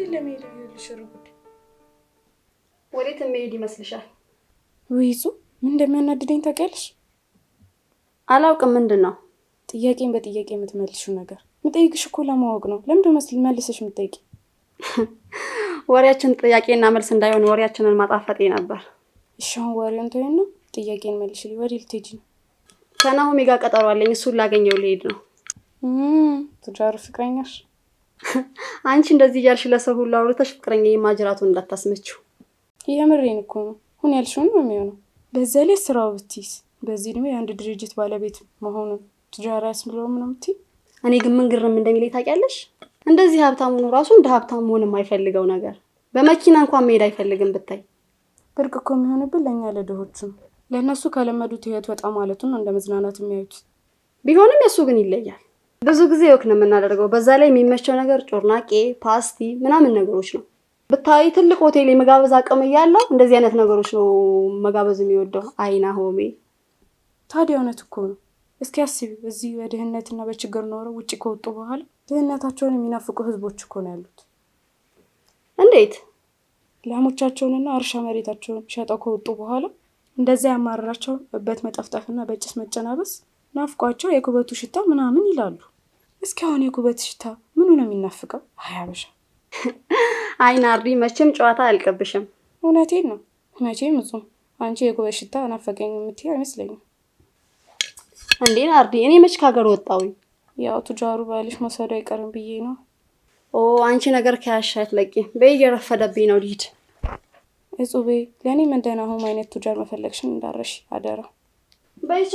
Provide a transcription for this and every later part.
ለመሄድ ይልሽሩጉድ ወዴት መሄድ ይመስልሻል? ወይሱ ምን እንደሚያናድደኝ ታውቂያለሽ? አላውቅም። ምንድነው? ጥያቄን በጥያቄ የምትመልሺው ነገር? ምጠይቅሽ እኮ ለማወቅ ነው። ለምንድነው መልሰሽ የምትጠይቂ? ወሬያችን ጥያቄና መልስ እንዳይሆን ወሬያችንን ማጣፈጤ ነበር። እሺ አሁን ወሬውን ተይና ጥያቄን መልሽልኝ። ወዴት ልትሄጂ ነው? ከናሆሜ ጋር ቀጠሮ አለኝ። እሱን ላገኘው ልሄድ ነው። ቱጃሩ ፍቅረኛሽ? አንቺ እንደዚህ እያልሽ ለሰው ሁሉ አውርተሽ ፍቅረኛዬ ማጅራቱን እንዳታስመችው። የምሬን እኮ ነው። ሁን ያልሽውን ነው የሚሆነው። በዛ ላይ ስራው ብትይስ በዚህ እድሜ የአንድ ድርጅት ባለቤት መሆኑን ቱጃራ ያስብለው ነው የምትይ? እኔ ግን ምን ግርም እንደሚለኝ ታውቂያለሽ? እንደዚህ ሀብታም ሆኖ ራሱ እንደ ሀብታም መሆን የማይፈልገው ነገር በመኪና እንኳን መሄድ አይፈልግም ብታይ። ብርቅ እኮ የሚሆንብን ለእኛ ለድሆቹ ነው። ለእነሱ ከለመዱት ህይወት ወጣ ማለቱን ነው እንደ መዝናናት የሚያዩት። ቢሆንም የሱ ግን ይለያል። ብዙ ጊዜ ወክ ነው የምናደርገው። በዛ ላይ የሚመቸው ነገር ጮርናቄ፣ ፓስቲ ምናምን ነገሮች ነው። ብታይ ትልቅ ሆቴል የመጋበዝ አቅም እያለው እንደዚህ አይነት ነገሮች ነው መጋበዝ የሚወደው። ናሆሜ ታዲያ እውነት እኮ ነው። እስኪ አስቢ፣ እዚህ በድህነትና በችግር ኖረው ውጪ ከወጡ በኋላ ድህነታቸውን የሚናፍቁ ህዝቦች እኮ ነው ያሉት። እንዴት? ላሞቻቸውንና እርሻ መሬታቸውን ሸጠው ከወጡ በኋላ እንደዛ ያማራቸው እበት መጠፍጠፍና በጭስ መጨናበስ ናፍቋቸው የኩበቱ ሽታ ምናምን ይላሉ። እስኪ አሁን የኩበት ሽታ ምኑ ነው የሚናፍቀው? አያበሻ ናርዲ መቼም ጨዋታ አልቀብሽም። እውነቴን ነው። መቼም እጹም አንቺ የኩበት ሽታ ናፈቀኝ የምትይ አይመስለኝም። እንዴ ናርዲ፣ እኔ መች ካገር ወጣሁኝ? ያው ቱጃሩ ባልሽ መሰዶ አይቀርም ብዬ ነው። አንቺ ነገር ከያሻት ለቂ በየረፈደብኝ ነው ልሂድ። እጹቤ ለኔ እንደናሆም አይነት ቱጃር መፈለግሽን እንዳረሽ አደራ። በይቻ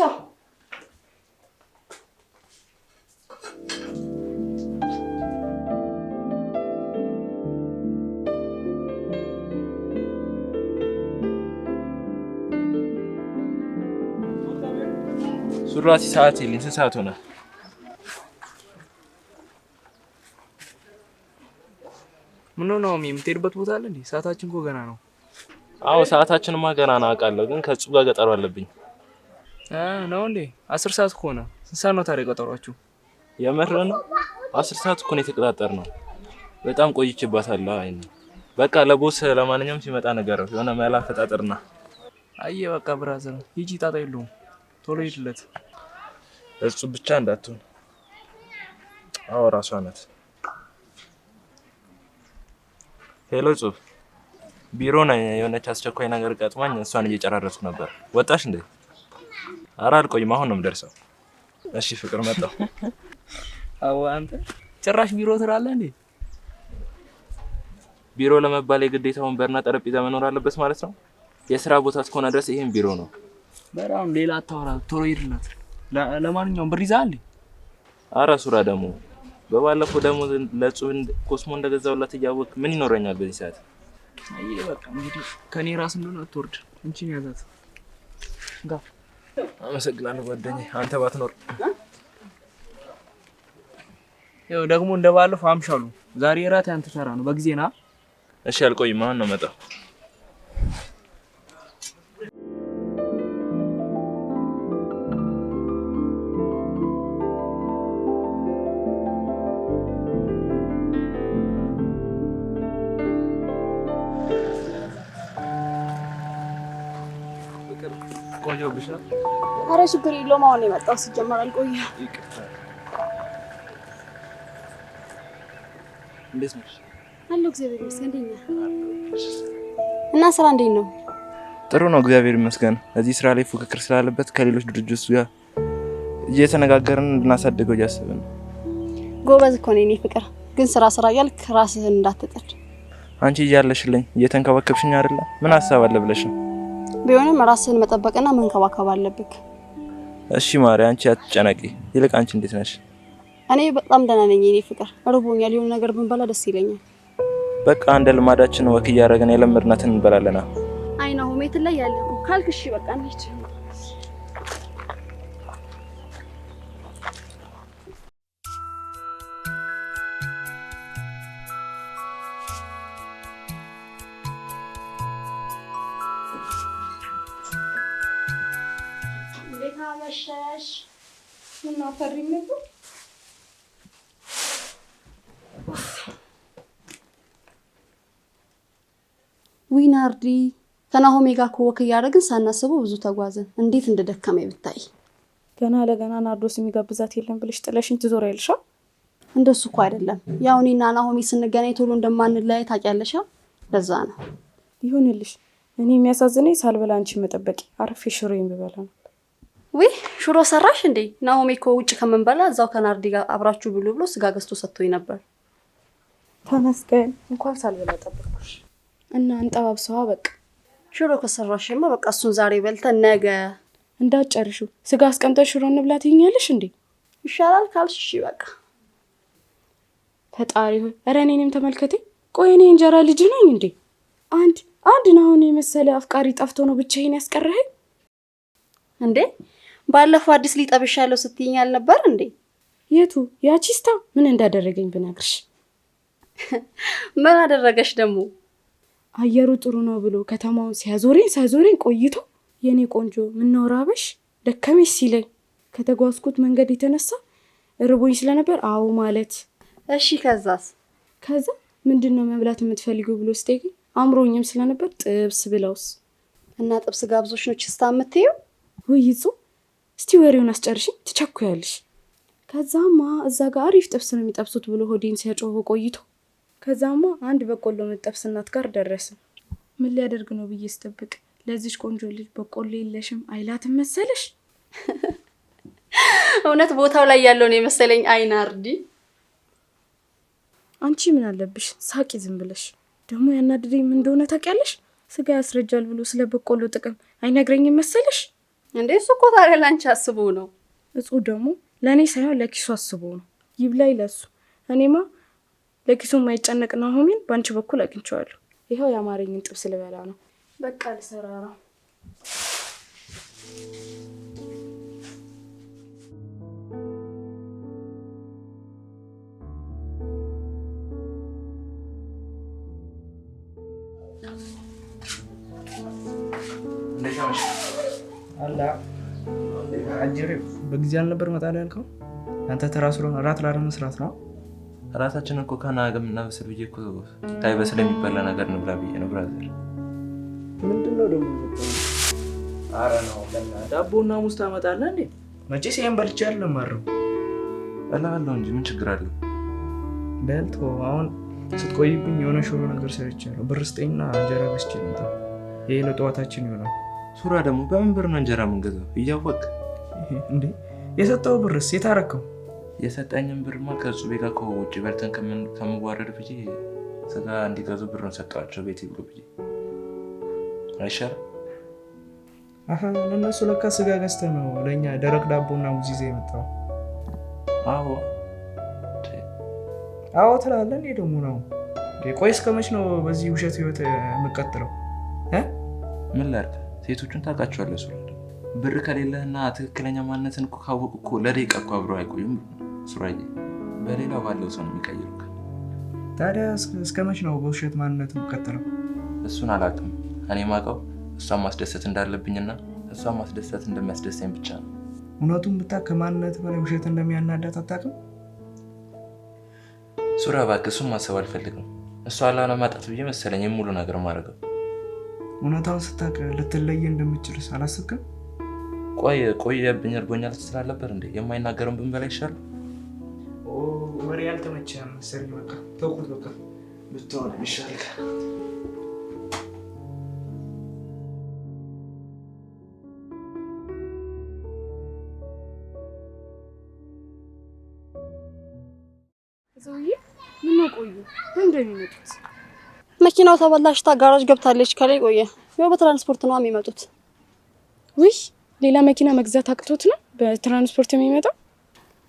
ሱራሲ ሰዓት የለኝ። ስንት ሰዓት ሆነ? ምን ነው የምትሄድበት ቦታ አለ እንዴ? ሰዓታችን እኮ ገና ነው። አዎ ሰዓታችንማ ገና ነው አውቃለሁ፣ ግን ከሱ ጋር ቀጠሮ አለብኝ። ነው እንዴ? 10 ሰዓት እኮ ነው። ስንት ሰዓት ነው ታዲያ ቀጠሯችሁ? የምር ነው? 10 ሰዓት እኮ ነው የተቀጣጠርነው። በጣም ቆይቼባታለሁ። በቃ ለቦስ ለማንኛውም ሲመጣ ነገር የሆነ መላ ፈጣጥርና። አየ በቃ ብራዘር ሂጂ፣ ጣጣ የለውም። ቶሎ ሂድለት። እሱ ብቻ እንዳትሆን። አዎ ራሷ ናት። ሄሎ ጽሁፍ፣ ቢሮ ነኝ። የሆነች አስቸኳይ ነገር ገጥማኝ እሷን እየጨራረስኩ ነበር። ወጣሽ እንዴ? ኧረ አልቆይም፣ አሁን ነው የምደርሰው። እሺ ፍቅር መጣሁ። አዎ አንተ ጭራሽ ቢሮ ትላለህ እንዴ? ቢሮ ለመባል የግዴታ ወንበርና ጠረጴዛ መኖር አለበት ማለት ነው? የስራ ቦታ እስከሆነ ድረስ ይሄን ቢሮ ነው። በጣም ሌላ አታወራ፣ ቶሎ ሂድለት። ለማንኛውም ብር ይዛል። ኧረ ሱራ ደግሞ በባለፈው ደግሞ ለጹብ ኮስሞ እንደገዛውላት እያወቅ ምን ይኖረኛል በዚህ ሰዓት? አይ በቃ እንግዲህ ከኔ ራስ እንደሆነ አትወርድ። እንቺን ያዛት ጋር። አመሰግናለሁ ጓደኛዬ፣ አንተ ባትኖር። ያው ደግሞ እንደባለፈው አምሻሉ። ዛሬ ራት ያንተ ተራ ነው። በጊዜ ና። እሺ አልቆይም፣ አሁን ነው መጣው። ቆየው ብቻ። ኧረ ችግር የለውም። አሁን የመጣው ሲጀመር አልቆየም። ይቅርታ። እንዴት ነሽ? አለሁ እግዚአብሔር ይመስገን። እንዴት ነህ? እና ስራ እንዴት ነው? ጥሩ ነው እግዚአብሔር ይመስገን። እዚህ ስራ ላይ ፉክክር ስላለበት ከሌሎች ድርጅቶች ጋር እየተነጋገርን እንድናሳድገው እያሰብን ነው። ጎበዝ እኮ ነኝ እኔ ፍቅር። ግን ስራ እያልክ ራስህን እንዳትጥል። አንቺ እያለሽልኝ እየተንከባከብሽኝ አይደለ? ምን ሀሳብ አለ ብለሽ ነው? ቢሆንም ራስህን መጠበቅና መንከባከብ አለብክ። እሺ ማሪ፣ አንቺ አትጨነቂ። ይልቅ አንቺ እንዴት ነሽ? እኔ በጣም ደህና ነኝ እኔ ፍቅር። ርቦኛል፣ የሆነ ነገር ብንበላ ደስ ይለኛል። በቃ እንደ ልማዳችን ወክ እያደረግን የለመድናትን እንበላለና። ናሆሜ ላይ ያለው ካልክ እሺ በቃ እንሂድ። መሸሽ ምን አፈሪም ነበር? ዊናርዲ ከናሆሜ ጋር ኮወክ እያደረግን ሳናስበው ብዙ ተጓዘን። እንዴት እንደደከመኝ ብታይ። ገና ለገና ናርዶስ የሚጋብዛት የለም ብለሽ ጥለሽኝ ትዞሪያለሽ። እንደሱ እኮ አይደለም። ያው እኔና ናሆሜ ስንገናኝ ቶሎ እንደማንለያይ ታውቂያለሽ። ለዛ ነው። ይሁንልሽ። እኔ የሚያሳዝነኝ ሳልበላ አንቺ መጠበቂ አርፌ ሽሮዬን ብበላ ነው። ወይ ሽሮ ሰራሽ እንዴ? ናሆሜ እኮ ውጭ ከመንበላ እዛው ከናርዲ ጋር አብራችሁ ብሉ ብሎ ስጋ ገዝቶ ሰጥቶኝ ነበር። ተመስገን። እንኳን ሳልበላ ጠበቅኩሽ። እና እንጠባብሰዋ በቃ። ሽሮ ከሰራሽማ በቃ እሱን ዛሬ በልተን ነገ እንዳትጨርሹ። ስጋ አስቀምጠሽ ሽሮ እንብላ ትይኛለሽ እንዴ? ይሻላል ካልሽ እሺ በቃ። ፈጣሪ ሆይ ኧረ እኔንም ተመልከቴ። ቆይ እኔ እንጀራ ልጅ ነኝ እንዴ? አንድ ናሆን የመሰለ አፍቃሪ ጠፍቶ ነው ብቻዬን ያስቀረኸኝ እንዴ? ባለፈው አዲስ ሊጠብሻለሁ ስትይኝ አልነበር እንዴ? የቱ ያቺስታ? ምን እንዳደረገኝ ብነግርሽ። ምን አደረገሽ ደግሞ? አየሩ ጥሩ ነው ብሎ ከተማውን ሲያዞረኝ ቆይቶ የኔ ቆንጆ ምን ነው ራበሽ ደከመሽ ሲለኝ ከተጓዝኩት መንገድ የተነሳ ርቦኝ ስለነበር አዎ ማለት። እሺ ከዛስ? ከዛ ምንድነው መብላት የምትፈልጊው ብሎ ስጠይቀኝ አምሮኝም ስለነበር ጥብስ ብለውስ። እና ጥብስ ጋብዞሽ ነው ችስታ የምትይው? ውይይጹ እስቲ ወሬውን አስጨርሽኝ ትቸኩያለሽ። ከዛማ እዛ ጋር አሪፍ ጥብስ ነው የሚጠብሱት ብሎ ሆዴን ሲያጮህ ቆይቶ ከዛማ አንድ በቆሎ መጠብስ እናት ጋር ደረስን። ምን ሊያደርግ ነው ብዬ ስጠብቅ ለዚች ቆንጆ ልጅ በቆሎ የለሽም አይላትም መሰለሽ። እውነት ቦታው ላይ ያለው ነው የመሰለኝ። አይናርዲ አንቺ ምን አለብሽ ሳቂ ዝም ብለሽ። ደግሞ ያናድደኝ ምን እንደሆነ ታውቂያለሽ? ስጋ ያስረጃል ብሎ ስለ በቆሎ ጥቅም አይነግረኝም መሰለሽ። እንዴ እሱ እኮ ታዲያ ላንቺ አስቦ ነው። እጹ ደግሞ ለእኔ ሳይሆን ለኪሱ አስቦ ነው። ይብላኝ ለሱ። እኔማ ለኪሱ የማይጨነቅ ናሆሜን በአንቺ በኩል አግኝቼዋለሁ። ይኸው የአማረኝን ጥብስ ልበላ ነው። በቃ ልሰራ ነው። አላ አጅሬ በጊዜ አልነበር መጣላ ያልከው? አንተ ተራ ስለሆነ እራት ላለመስራት ነው። እራታችን እኮ ከናገም እናበስል ብዬ እኮ ታይበስል የሚበላ ነገር እንብላ ብዬ ነው ብራዘር። ምንድነው ደግሞ? አረ ነው ዳቦና ሙዝ ታመጣለህ እንዴ? መቼስ ይሄን በልቼ አይደለም ማረው እላለሁ እንጂ ምን ችግር አለው? በልቶ አሁን ስትቆይብኝ የሆነ ሽሮ ነገር ሰርቻለሁ። ብር ስጠኝና እንጀራ ገዝቼ ልምጣ። ይሄ ለጠዋታችን ይሆናል። ሱራ ደግሞ በምን ብር ነው እንጀራ የምንገዛው? እያወቅ እንዴ የሰጠው ብርስ የታረከው? የሰጠኝን ብርማ ከጹቤ ጋር ከውጭ በልተን ከምዋረድ ብዬ ስጋ እንዲገዙ ብሩን ሰጠዋቸው ቤት ይብሉ ብዬ አይሻልም? ለእነሱ ለካ ስጋ ገዝተህ ነው ለእኛ ደረቅ ዳቦና ሙዝ ይዘህ የመጣው? አዎ ትላለህ። እኔ ደግሞ ነው ቆይ እስከ መች ነው በዚህ ውሸት ህይወት የምቀጥለው? ምን ላድርግ? ሴቶቹን ታውቃቸዋለህ። ሱራ ብር ከሌለህና ትክክለኛ ማንነትን እኮ ካወቁ እኮ ለደቂቃ እኮ አብረው አይቆዩም። ሱራዬ በሌላው ባለው ሰው ነው የሚቀይሩት። ታዲያ እስከ መች ነው በውሸት ማንነት የምቀጥለው? እሱን አላውቅም። እኔ የማውቀው እሷን ማስደሰት እንዳለብኝና እሷን ማስደሰት እንደሚያስደስተኝ ብቻ ነው። እውነቱን ብታውቅ ከማንነት በላይ ውሸት እንደሚያናዳት አታውቅም? ሱራ እባክህ እሱን ማሰብ አልፈልግም። እሷ ላለማጣት ብዬ መሰለኝ የሙሉ ነገር ማድረገው። እውነታውን ስታውቅ ልትለየ እንደምችልስ አላስብክም? ቆየብኝ እርጎኛል ትላለበር እንዴ? የማይናገረውን ብንበላ ይሻላል። ወሬ ያልተመቸህም መሰለኝ። በቃ ተውኩት። በቃ ብትሆን ይሻላል። ሰውዬ ምን ቆዩ? እንደሚመጡት መኪናው ተበላሽታ ጋራጅ ገብታለች። ከላይ ቆየ። ያው በትራንስፖርት ነው የሚመጡት። ውይ ሌላ መኪና መግዛት አቅቶት ነው በትራንስፖርት የሚመጣው?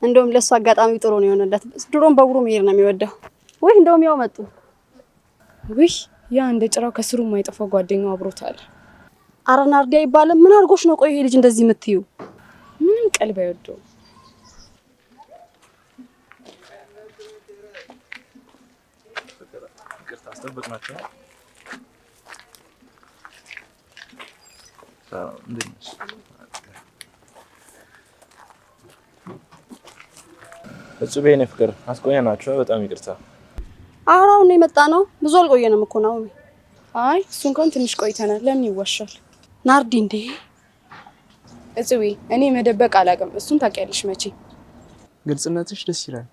እንደውም ለሱ አጋጣሚ ጥሩ ነው የሆነለት። ድሮም በእግሩ መሄድ ነው የሚወደው። ወይ እንደውም ያው መጡ። ውይ ያ እንደ ጭራው ከስሩ የማይጠፋው ጓደኛው አብሮታል። ኧረ ናርዲ አይባልም። ምን አድርጎሽ ነው ቆይ ይሄ ልጅ እንደዚህ የምትዩ? ምንም ቀልብ አይወደውም። አስጠበቅናቸው። እጹቤ የእኔ ፍቅር አስቆየናቸው። በጣም ይቅርታ። አሁን የመጣ ነው። ብዙ አልቆየንም እኮ ነው። አይ እሱ እንኳን ትንሽ ቆይተናል። ለምን ይዋሻል? ናርዲ እንዴ እጽዊ እኔ መደበቅ አላውቅም። እሱን ታውቂያለሽ መቼ ግልጽነትሽ ደስ ይላል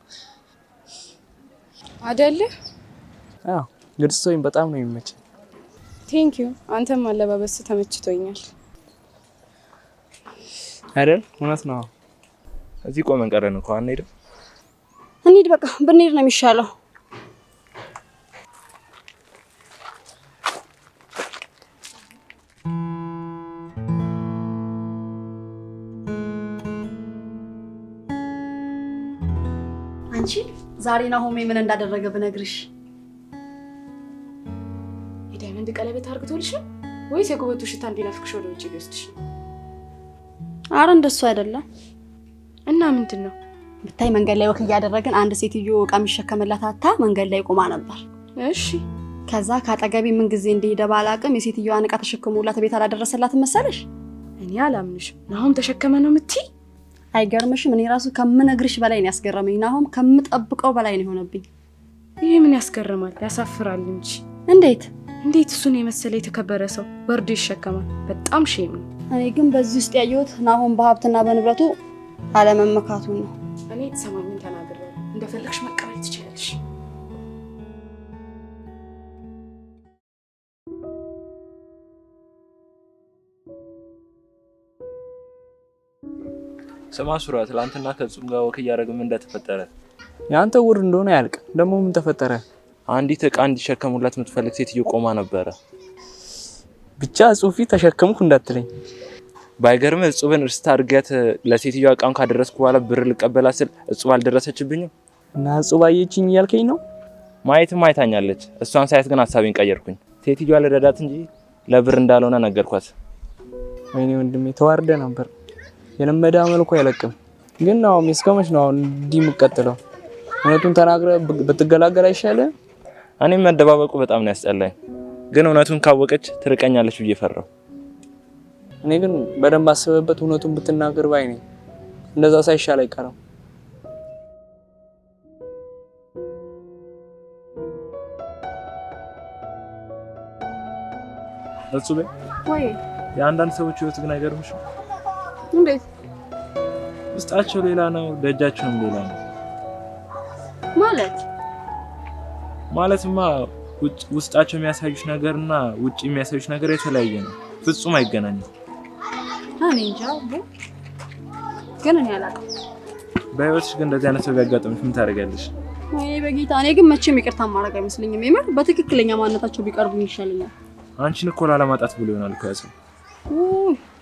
አይደለ? አዎ ግልጽ ሰውኝ በጣም ነው የሚመቸኝ። ቴንክ ዩ። አንተም አለባበስ ተመችቶኛል አይደል? እውነት ነው። እዚህ ቆመን ቀረን እኮ አንሄድም? እንሂድ በቃ ብንሄድ ነው የሚሻለው። አንቺ ዛሬ ናሆሜ ምን እንዳደረገ ብነግርሽ። የዳይመንድ ቀለበት አርግቶልሽ ነው ወይስ የኩበቱ ሽታ እንዲናፍቅሽ ወደ ውጭ ሊወስድሽ ነው? አረ እንደሱ አይደለም። እና ምንድን ነው? ብታይ መንገድ ላይ ወክ እያደረግን አንድ ሴትዮ እቃ የሚሸከምላት አታ መንገድ ላይ ቆማ ነበር። እሺ ከዛ ካጠገቢ ምን ጊዜ እንደሄደ ባላቅም የሴትዮዋን እቃ ተሸክሞላት ቤት አላደረሰላትም መሰለሽ? እኔ አላምንሽም። ናሆም ተሸከመ ነው የምትይ? አይገርምሽም? እኔ ራሱ ከምነግርሽ በላይ ነው ያስገረመኝ። ናሆም ከምጠብቀው በላይ ነው የሆነብኝ። ይሄ ምን ያስገርማል? ያሳፍራል እንጂ። እንዴት እሱን የመሰለ የተከበረ ሰው ወርዶ ይሸከማል? በጣም ሼም ነው። እኔ ግን በዚህ ውስጥ ያየሁት ናሆም በሀብትና በንብረቱ አለመመካቱን ነው። እኔ የተሰማኝን ተናግሬያለሁ። እንደፈለግሽ መቀበል ትችላለሽ። ስማ ሱራ፣ ትላንትና ከጹም ጋር ወክ እያደረግን እንደተፈጠረ ያንተ ውር እንደሆነ ያልቅ። ደግሞ ምን ተፈጠረ? አንዲት እቃ እንዲሸከሙላት የምትፈልግ ሴትዮ ቆማ ነበረ። ብቻ ጽሁፊ ተሸከምኩ እንዳትለኝ። ባይገርም እጹብን እርስታ አድርገት ለሴትዮዋ እቃውን ካደረስኩ በኋላ ብር ልቀበላት ስል እጹብ አልደረሰችብኝም እና እጹብ አየችኝ እያልከኝ ነው? ማየትም አይታኛለች። እሷን ሳያት ግን ሀሳቤን ቀየርኩኝ። ሴትዮዋ ልረዳት እንጂ ለብር እንዳልሆነ ነገርኳት። ወይኔ ወንድሜ ተዋርደ ነበር። የለመደ መልኩ አይለቅም። ግን ነው እስከመች ነው አሁን እንዲህ የምትቀጥለው? እውነቱን ተናግረ ብትገላገል አይሻልም? እኔም መደባበቁ በጣም ነው ያስጠላኝ። ግን እውነቱን ካወቀች ትርቀኛለች ብዬ ፈራሁ። እኔ ግን በደንብ አስበበት እውነቱን ብትናገር ባይ ነኝ። እንደዛ ሳይሻል አይቀርም። እጹብ ወይ የአንዳንድ ሰዎች ህይወት ግን አይገርምሽም? እንዴት? ውስጣቸው ሌላ ነው፣ ደጃቸውም ሌላ ነው። ማለትማ ውስጣቸው የሚያሳዩሽ ነገርና ውጪ የሚያሳዩሽ ነገር የተለያየ ነው። ፍጹም አይገናኝም። እኔ እንጃ ግን እኔ አላውቅም። በህይወትሽ ግን እንደዚህ አይነት ሰው ቢያጋጥምሽ ምን ታደርጊያለሽ? ወይኔ በጌታ እኔ ግን መቼም ይቅርታ ማድረግ አይመስለኝም። የምር በትክክለኛ ማንነታቸው ቢቀርቡ ይሻለኛል። አንቺን እኮ ላለማጣት ብሎ ይሆናል እኮ ያሰው።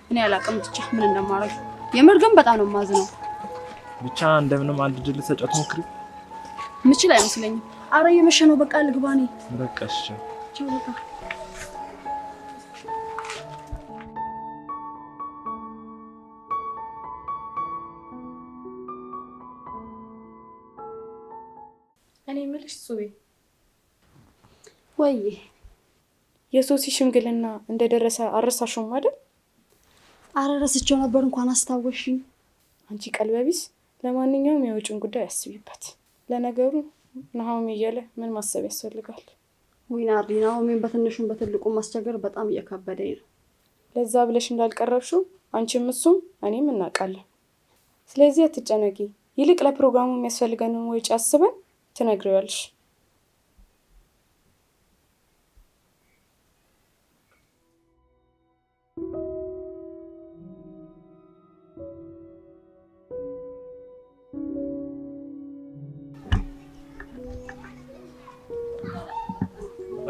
እኔ አላውቅም ብቻ ምን እንደማደርግ። የምር ግን በጣም ነው የማዝነው። ብቻ እንደምንም አንድ ድል ተጫውቶ ሞክሪ። ምችል አይመስለኝም። አረ የመሸ ነው። በቃ ልግባ ነኝ። በቃ እሺ ቻው በቃ። እኔ የምልሽ ሱቤ፣ ወይ የሶሲ ሽምግልና እንደደረሰ አረሳሽውም አይደል? አረ ረስቼው ነበር። እንኳን አስታወሽኝ። አንቺ ቀልበቢስ። ለማንኛውም የውጭን ጉዳይ አስቢበት። ለነገሩ ናሆም እያለ ምን ማሰብ ያስፈልጋል? ዊናርዲ ናሆሜን በትንሹም በትልቁም ማስቸገር በጣም እየከበደኝ ነው። ለዛ ብለሽ እንዳልቀረብሽው አንቺም እሱም እኔም እናውቃለን። ስለዚህ አትጨነቂ። ይልቅ ለፕሮግራሙ የሚያስፈልገንን ወጪ አስበን ትነግሪዋለሽ።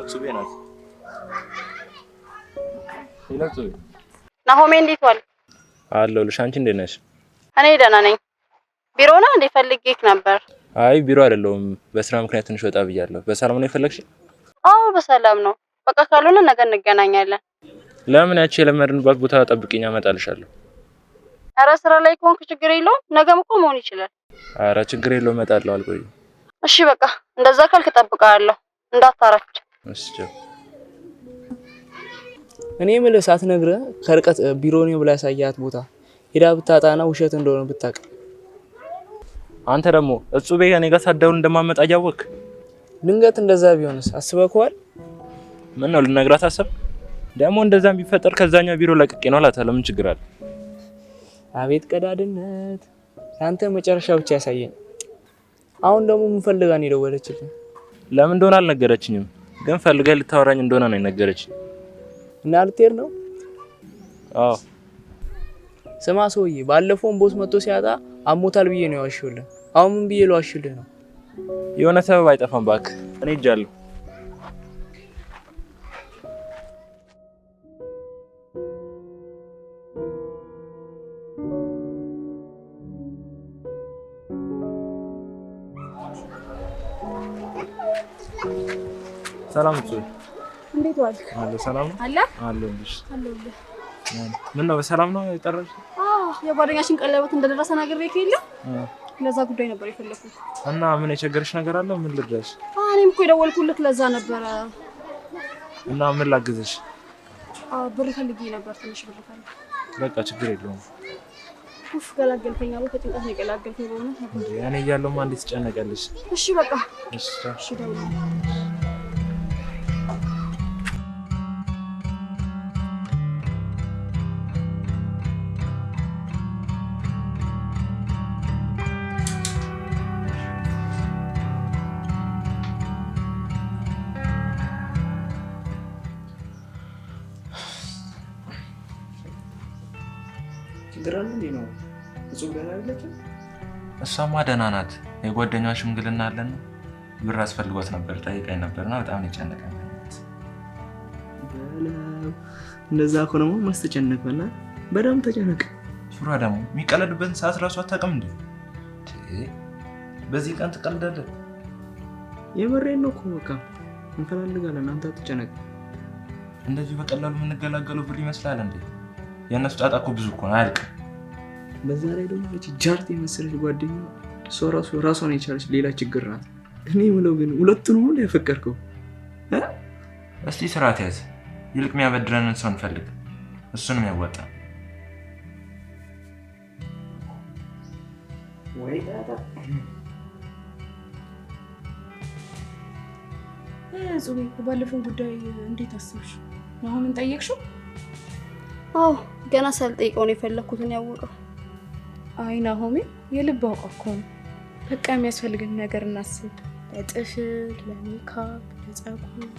እጹብ ናት። እጹብ ናሆሜ እንዴት ዋል? አለሁልሽ። አንቺ እንዴት ነሽ? እኔ ደህና ነኝ። ቢሮ ነህ እንዴ? ፈልጌክ ነበር። አይ ቢሮ አይደለሁም፣ በስራ ምክንያት ትንሽ ወጣ ብያለሁ። በሰላም ነው የፈለግሽ? አዎ በሰላም ነው። በቃ ካልሆነ ነገ እንገናኛለን። ለምን? ያቺ የለመድንባት ቦታ ጠብቂኝ፣ አመጣልሻለሁ። ኧረ ስራ ላይ ከሆንክ ችግር የለውም። ነገም እኮ መሆን ይችላል። ኧረ ችግር የለውም፣ እመጣለሁ። አልቆይም። እሺ በቃ እንደዛ ካልክ እጠብቅሃለሁ፣ እንዳታረፍድ። እሺ። እኔ የምልህ ሳትነግረህ ከርቀት ቢሮ ነው ብላ ያሳያት ቦታ ሄዳ ብታጣና ውሸት እንደሆነ ብታውቅ። አንተ ደግሞ እጹቤ እኔ ጋር ሳትደውል እንደማመጣ እያወቅህ ድንገት እንደዛ ቢሆንስ አስበከዋል? ምን ነው ልነግራት አሰብ? ደግሞ እንደዛም ቢፈጠር ከዛኛው ቢሮ ለቅቄ ነው እላታለሁ። ምን ችግር አለ? አቤት ቀዳድነት! አንተ መጨረሻ ብቻ ያሳየኝ። አሁን ደግሞ ምን ፈልጋ ነው የደወለችልኝ? ለምን እንደሆነ አልነገረችኝም፣ ግን ፈልገህ ልታወራኝ እንደሆነ ነው የነገረችኝ። እና ልትሄድ ነው? አዎ። ስማ ሰውዬ፣ ባለፈውን ቦስ መጥቶ ሲያጣ አሞታል ብዬ ነው ያዋሽልህ። አሁን ምን ብዬ ልዋሽልህ ነው? የሆነ ሰበብ አይጠፋም እባክህ። እኔ ሄጃለሁ። ሰላም ነው። እንዴት ዋልክ? አለ ሰላም ነው አለ አለልሽ። አለልህ። ምን ነው በሰላም ነው የጠራሽ? የጓደኛሽን ቀለበት እንደደረሰ ነግሬህ የለ? ለዛ ጉዳይ ነበር የፈለኩት። እና ምን የቸገረሽ ነገር አለ? ምን ልድረስ? እኔም እኮ የደወልኩልህ ለዛ ነበረ። እና ምን ላግዝሽ? ብር ፈልጌ ነበር፣ ትንሽ ብር ፈልጌ። በቃ ችግር የለውም። ኡፍ ገላገልከኝ። አቦ ከጭንቀት ነው የገላገልከኝ በእውነት። እኔ እያለሁማ እንዴት ትጨነቂያለሽ? እሺ በቃ እሺ ደውል። ነው እጹብ ገና አይደለችም? እሷማ ደህና ናት። የጓደኛዋ ሽምግልና አለን። ብር አስፈልጓት ነበር፣ ጠይቃኝ ነበርና በጣም ነው የጨነቀኝ። እንደዛ ከሆነማ ማስተጨነቀና በጣም ተጨነቀ። ሱራ ደግሞ የሚቀለድበትን ሰዓት ራሱ አታውቅም እንዴ? በዚህ ቀን ትቀልዳለህ? የምሬን ነው እኮ በቃ እንፈልጋለን። አንተ አትጨነቅ። እንደዚህ በቀላሉ የምንገላገለው ብር ይመስላል እንዴ? የእነሱ ጣጣ እኮ ብዙ እኮ ነው፣ አያልቅም። በዛ ላይ ደግሞ እቺ ጃርት የመሰለች ጓደኛ እሷ ራሷን የቻለች ሌላ ችግር ናት። እኔ የምለው ግን ሁለቱንም ሁሉ ያፈቀርከው? እስቲ ስርዓት ያዝ። ይልቅ የሚያበድረንን ሰው እንፈልግ፣ እሱንም ያዋጣ። ወይ ዳታ ጹቤ፣ ባለፈው ጉዳይ እንዴት አሰብሽ? አሁን ጠየቅሽው? አዎ ገና ሳልጠይቀው ነው የፈለኩትን ያወቀው። አይ ናሆሜ፣ የልብ አውቃ እኮ ነው። በቃ የሚያስፈልግን ነገር እናስብ። ለጥፍር፣ ለሜካፕ፣ ለጸጉር።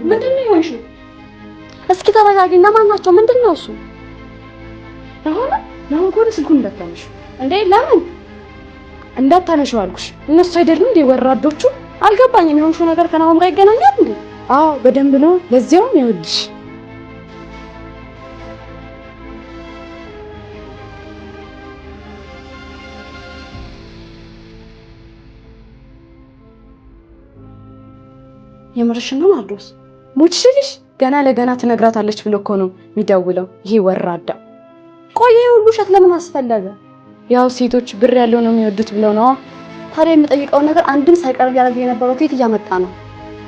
ምንድነው የሆንሽው? እስኪ ተረጋጊና፣ ማን ናቸው? ምንድነው እሱ? ለሆነ ከሆነ ስልኩን እንዳታነሺ እንዴ! ለምን? እንዳታነሺው አልኩሽ። እነሱ አይደሉም እንዴ ወራዶቹ? አልገባኝም። የሆንሽው ነገር ከናሆም ጋር ይገናኛል እንዴ? አዎ በደንብ ነው። ለዚያውም ይኸውልሽ የምርሽን ነው ናርዶስ? ሙችልሽ ገና ለገና ትነግራታለች ብሎ እኮ ነው የሚደውለው ይሄ ወራዳ። ቆይ ይሄ ሁሉ ውሸት ለምን አስፈለገ? ያው ሴቶች ብር ያለው ነው የሚወዱት ብለው ነው። ታዲያ የምጠይቀውን ነገር አንድም ሳይቀርብ ያደርግ የነበረው ከየት እያመጣ ነው?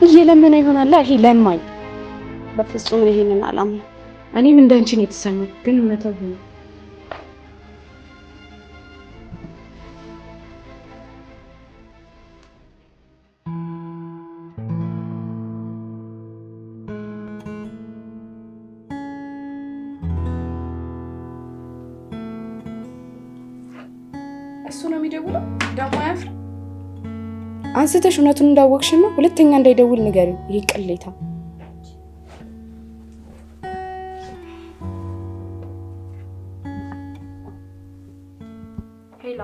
እየለመነ ይሆናል። ይሄ ለማኝ። በፍጹም ይሄንን አላምነው። እኔም እንዳንቺ ነው የተሰማኝ፣ ግን መተው ነው። እሱ ነው የሚደውለው። ደግሞ አያፍር። አንስተሽ እውነቱን እንዳወቅሽና ሁለተኛ እንዳይደውል ንገሪው። ይሄ ቅሌታ። ሄላ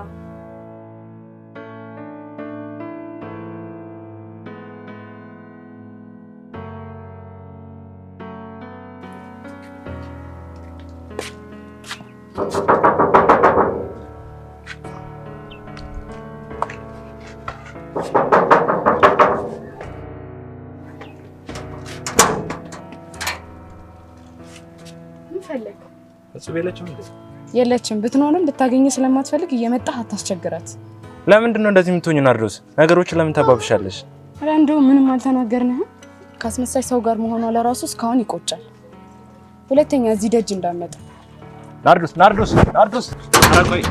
እሱ የለችም እንዴ? የለችም። ብትኖርም ብታገኝ ስለማትፈልግ እየመጣህ አታስቸግራት። ለምንድን ነው እንደዚህ የምትሆኚ ናርዶስ? ነገሮችን ለምን ታባብሻለሽ? ኧረ እንደው ምንም አልተናገርንህም። ካስመሳይ ሰው ጋር መሆኗ ለራሱ እስካሁን ይቆጫል። ሁለተኛ እዚህ ደጅ እንዳመጣ። ናርዶስ ኧረ ቆይ